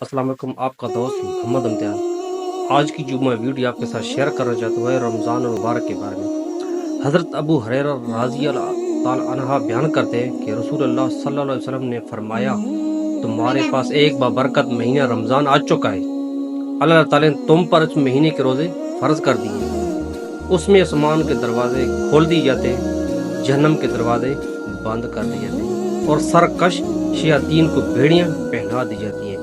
अस्सलाम वालेकुम। आपका दोस्त मोहम्मद इम्तियाज़ आज की जो मैं वीडियो आपके साथ शेयर करना चाहता हूँ रमज़ान मुबारक के बारे में। हज़रत अबू हुरैरा रज़ी अल्लाह ताला अन्हा बयान करते हैं कि रसूलुल्लाह सल्लल्लाहु अलैहि वसल्लम ने फरमाया, तुम्हारे पास एक बाबरकत महीना रमज़ान आ चुका है। अल्लाह ताला ने तुम पर इस महीने के रोज़े फ़र्ज कर दिए हैं। उसमें आसमान के दरवाजे खोल दिए जाते हैं, जहन्नम के दरवाजे बंद कर दिए जाते हैं और सरकश शयातीन को भेड़ियाँ पहना दी जाती हैं।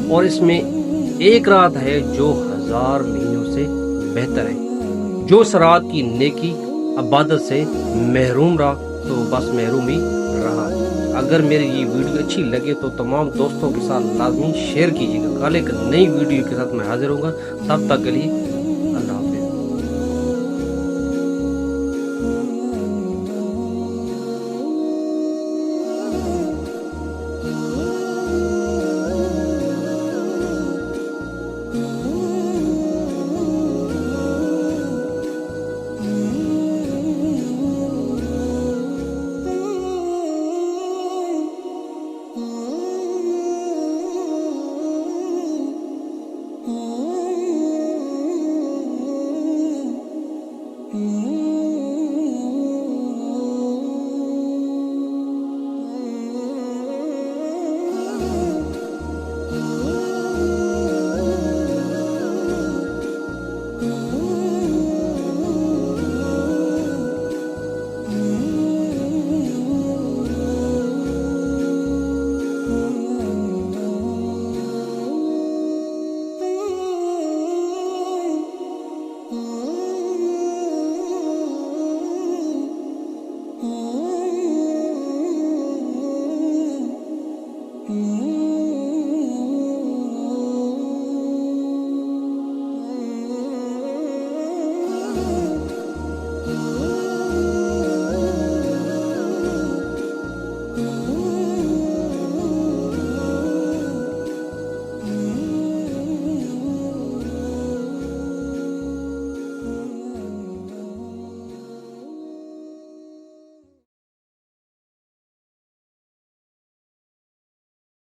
और इसमें एक रात है जो 1000 महीनों से बेहतर है। जो इस रात की नेकी इबादत से महरूम रहा तो बस महरूम ही रहा। अगर मेरी ये वीडियो अच्छी लगे तो तमाम दोस्तों के साथ लाजमी शेयर कीजिएगा। कल एक नई वीडियो के साथ मैं हाजिर होऊंगा। तब तक के लिए